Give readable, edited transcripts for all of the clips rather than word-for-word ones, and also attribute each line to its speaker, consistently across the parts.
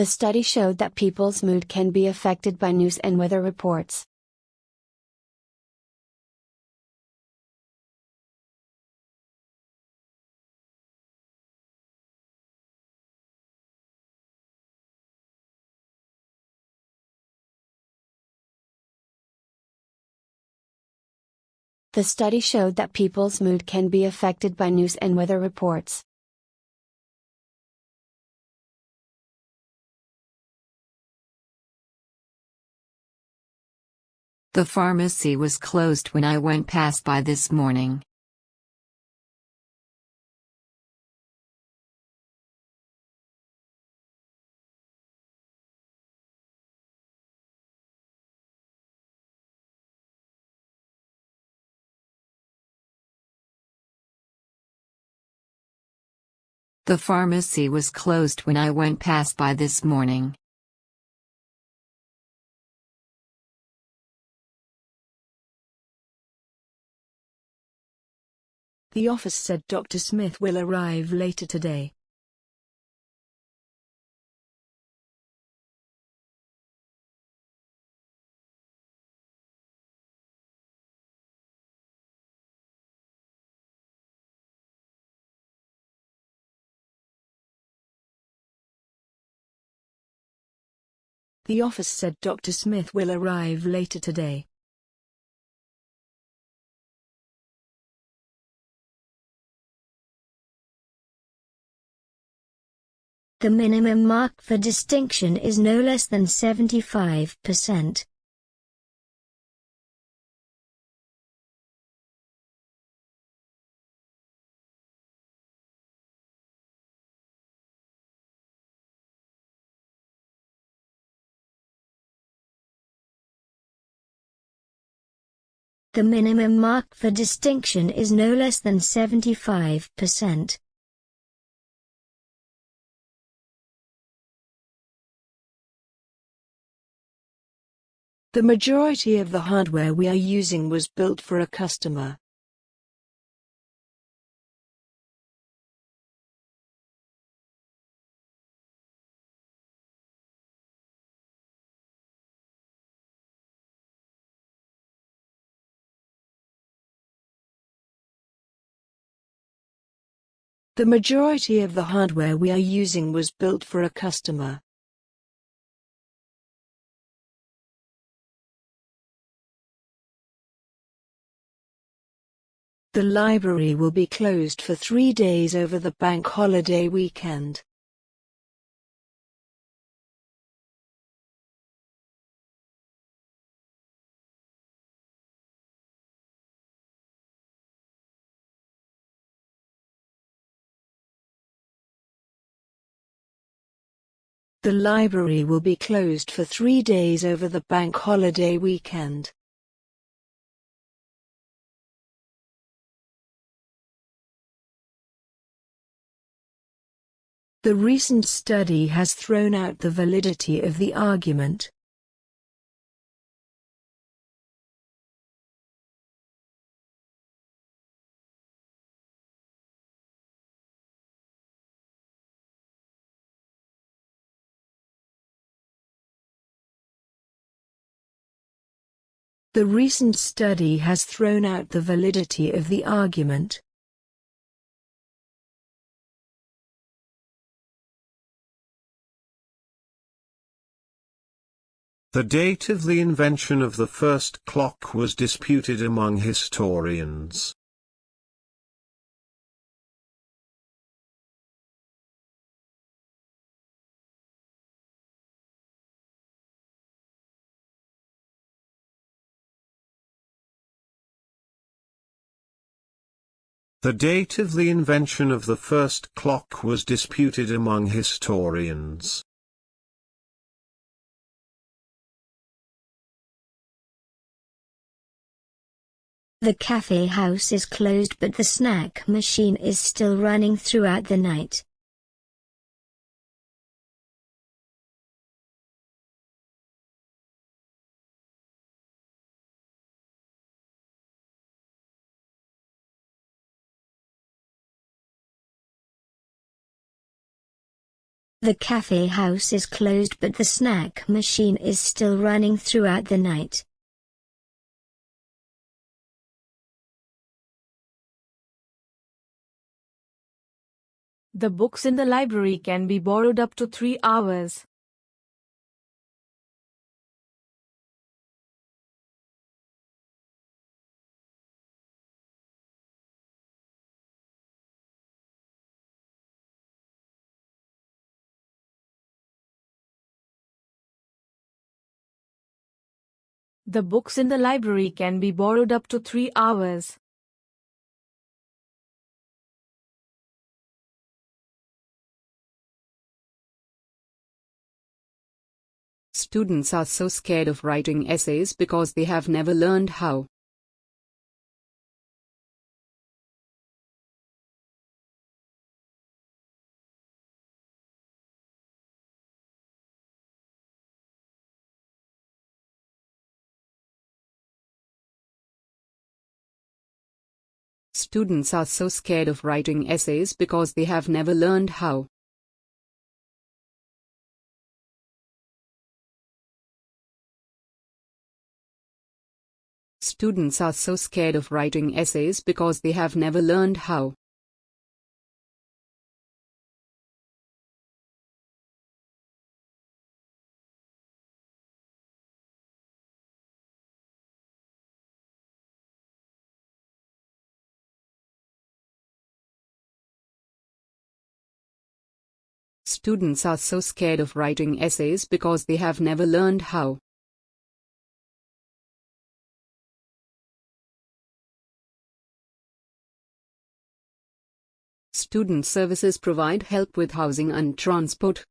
Speaker 1: The study showed that people's mood can be affected by news and weather reports. The study showed that people's mood can be affected by news and weather reports.
Speaker 2: The pharmacy was closed when I went past by this morning. The pharmacy was closed when I went past by this morning.
Speaker 3: The office said Dr. Smith will arrive later today. The office said Dr. Smith will arrive later today.
Speaker 4: The minimum mark for distinction is no less than 75%. The minimum mark for distinction is no less than 75%.
Speaker 3: The majority of the hardware we are using was built for a customer. The majority of the hardware we are using was built for a customer. The library will be closed for 3 days over the bank holiday weekend. The library will be closed for 3 days over the bank holiday weekend. The recent study has thrown out the validity of the argument. The recent study has thrown out the validity of the argument.
Speaker 5: The date of the invention of the first clock was disputed among historians. The date of the invention of the first clock was disputed among historians.
Speaker 4: The cafe house is closed but the snack machine is still running throughout the night. The cafe house is closed but the snack machine is still running throughout the night.
Speaker 6: The books in the library can be borrowed up to 3 hours. The books in the library can be borrowed up to 3 hours.
Speaker 2: Students are so scared of writing essays because they have never learned how. Students are so scared of writing essays because they have never learned how. Students are so scared of writing essays because they have never learned how. Students are so scared of writing essays because they have never learned how. Student services provide help with housing and transport.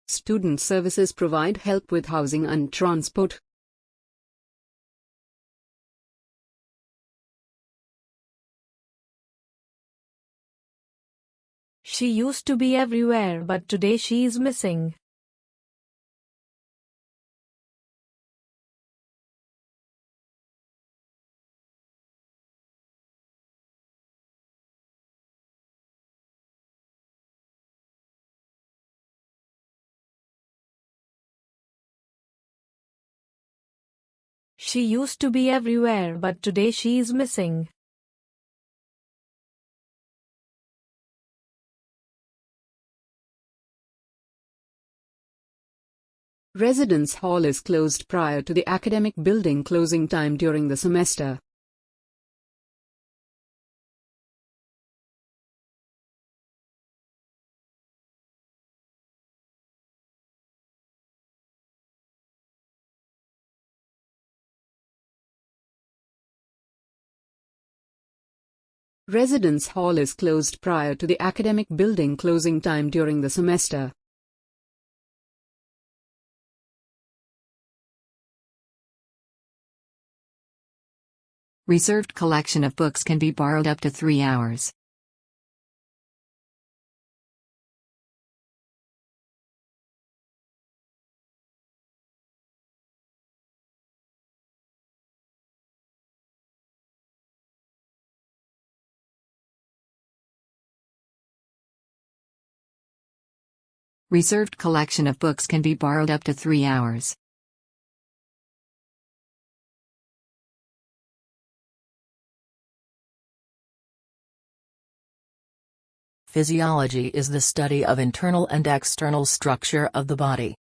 Speaker 2: Student services provide help with housing and transport.
Speaker 6: She used to be everywhere but today she is missing. She used to be everywhere but today she is missing.
Speaker 2: Residence hall is closed prior to the academic building closing time during the semester. Residence hall is closed prior to the academic building closing time during the semester. Reserved collection of books can be borrowed up to 3 hours. Reserved collection of books can be borrowed up to 3 hours.
Speaker 7: Physiology is the study of internal and external structure of the body.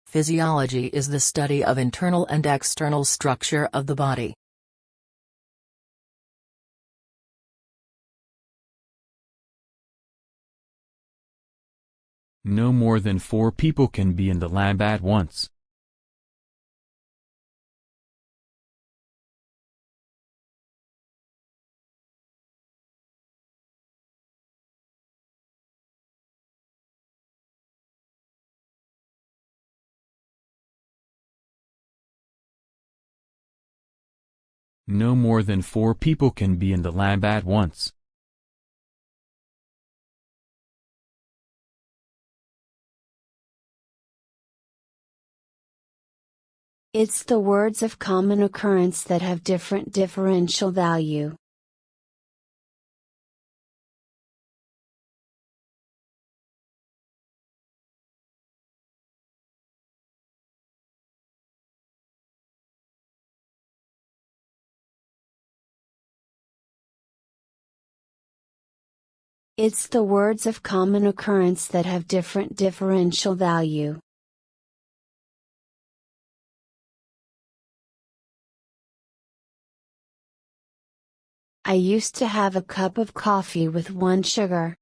Speaker 7: Physiology is the study of internal and external structure of the body.
Speaker 8: No more than 4 people can be in the lab at once. No more than 4 people can be in the lab at once.
Speaker 1: It's the words of common occurrence that have different differential value. It's the words of common occurrence that have different differential value. I used to have a cup of coffee with 1 sugar.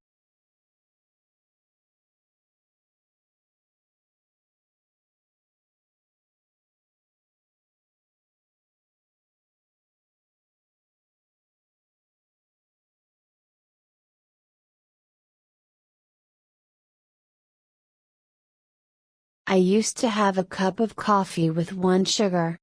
Speaker 1: I used to have a cup of coffee with 1 sugar.